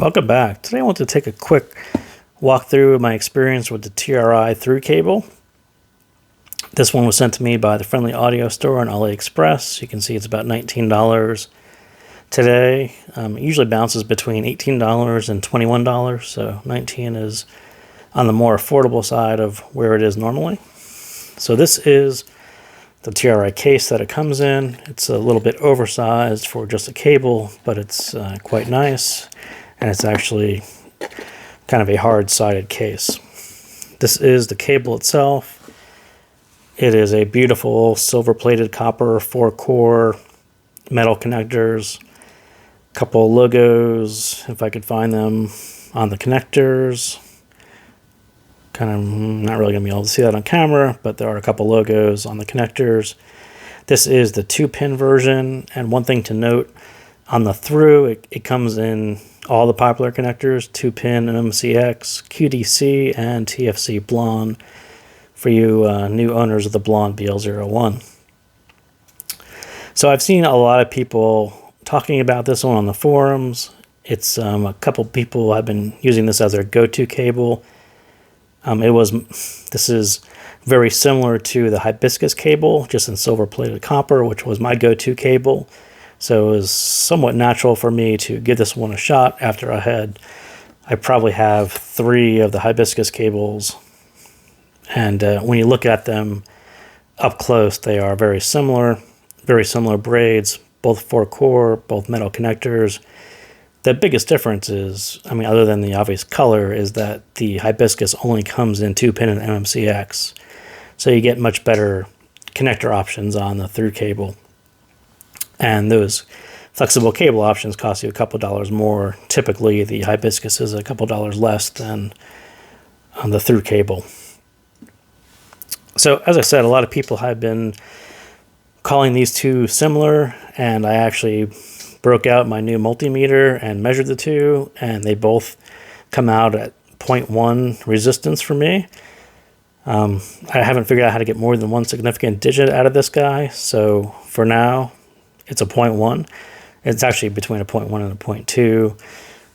Welcome back. Today I want to take a quick walk through my experience with the TRI through cable. This one was sent to me by the Friendly Audio Store on AliExpress. You can see it's about $19 today. It usually bounces between $18 and $21, so $19 is on the more affordable side of where it is normally. So this is the TRI case that it comes in. It's a little bit oversized for just a cable, but it's quite nice. And it's actually kind of a hard-sided case. This is the cable itself. It is a beautiful silver-plated copper 4-core metal connectors. A couple of logos, if I could find them, on the connectors. Kind of not really going to be able to see that on camera, but there are a couple logos on the connectors. This is the 2-pin version, and one thing to note, on the through, it comes in all the popular connectors, 2-pin MMCX, QDC, and TFC Blonde for you new owners of the Blonde BL01. So I've seen a lot of people talking about this one on the forums. It's a couple people have been using this as their go-to cable. This is very similar to the Hibiscus cable, just in silver-plated copper, which was my go-to cable. So it was somewhat natural for me to give this one a shot after I probably have 3 of the Hibiscus cables. And when you look at them up close, they are very similar braids, both 4-core, both metal connectors. The biggest difference is, other than the obvious color, is that the Hibiscus only comes in 2-pin and MMCX. So you get much better connector options on the through cable. And those flexible cable options cost you a couple dollars more. Typically, the Hibiscus is a couple dollars less than on the through cable. So, as I said, a lot of people have been calling these two similar, and I actually broke out my new multimeter and measured the two, and they both come out at 0.1 resistance for me. I haven't figured out how to get more than one significant digit out of this guy, so for now, it's a 0.1. It's actually between a 0.1 and a 0.2.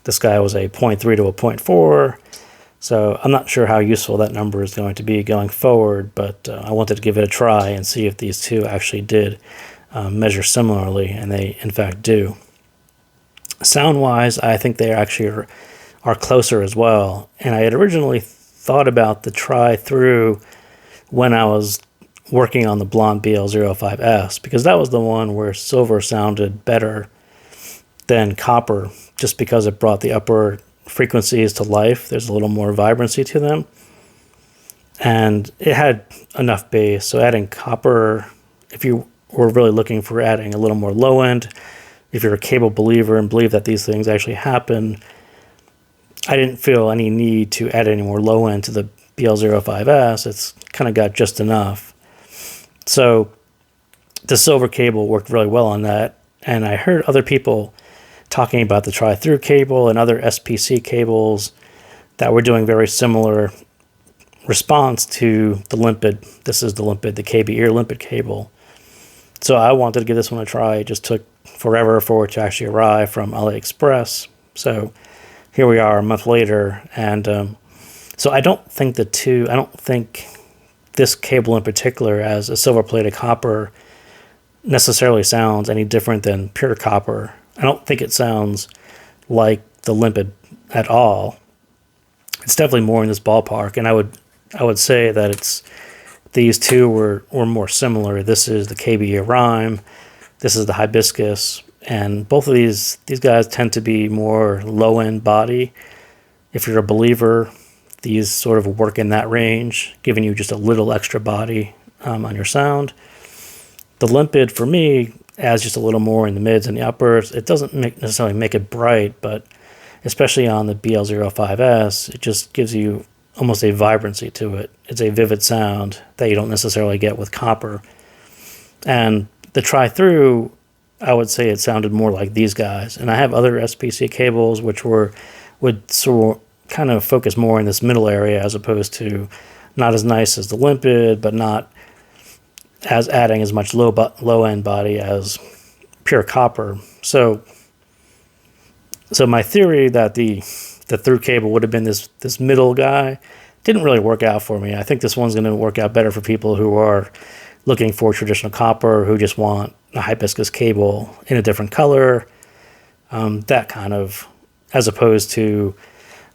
This guy was a 0.3 to a 0.4. So I'm not sure how useful that number is going to be going forward, but I wanted to give it a try and see if these two actually did measure similarly, and they in fact do. Sound-wise, I think they actually are closer as well. And I had originally thought about the try-through when I was working on the Blonde BL05S, because that was the one where silver sounded better than copper, just because it brought the upper frequencies to life. There's a little more vibrancy to them. And it had enough bass, so adding copper, if you were really looking for adding a little more low end, if you're a cable believer and believe that these things actually happen, I didn't feel any need to add any more low end to the BL05S. It's kind of got just enough. So the silver cable worked really well on that, and I heard other people talking about the try-through cable and other SPC cables that were doing very similar response to the limpid. This is the limpid, the KB ear limpid cable. So I wanted to give this one a try. It just took forever for it to actually arrive from AliExpress. So here we are a month later, and so I don't think this cable in particular, as a silver-plated copper, necessarily sounds any different than pure copper. I don't think it sounds like the limpid at all. It's definitely more in this ballpark, and I would say that these two were more similar. This is the KB Rhyme, this is the Hibiscus, and both of these guys tend to be more low-end body. If you're a believer, these sort of work in that range, giving you just a little extra body on your sound. The limpid, for me, adds just a little more in the mids and the uppers. It doesn't necessarily make it bright, but especially on the BL05S, it just gives you almost a vibrancy to it. It's a vivid sound that you don't necessarily get with copper. And the try-through, I would say it sounded more like these guys. And I have other SPC cables which would sort of kind of focus more in this middle area, as opposed to not as nice as the limpid, but not as adding as much low end body as pure copper. So So my theory that the through cable would have been this middle guy didn't really work out for me. I think this one's going to work out better for people who are looking for traditional copper, who just want a hibiscus cable in a different color, that kind of, as opposed to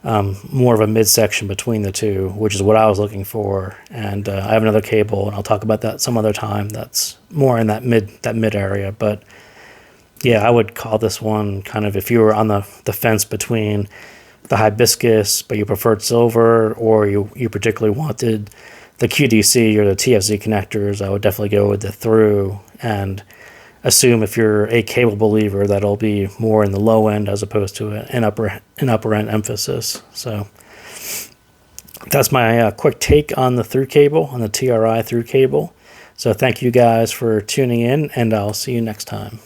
more of a midsection between the two, which is what I was looking for. And I have another cable, and I'll talk about that some other time. That's more in that mid area. But yeah, I would call this one kind of, if you were on the fence between the hibiscus, but you preferred silver, or you particularly wanted the QDC or the TFZ connectors, I would definitely go with the through, and assume if you're a cable believer that it'll be more in the low end as opposed to an upper end emphasis. So that's my quick take on the through cable, on the TRI through cable. So thank you guys for tuning in, and I'll see you next time.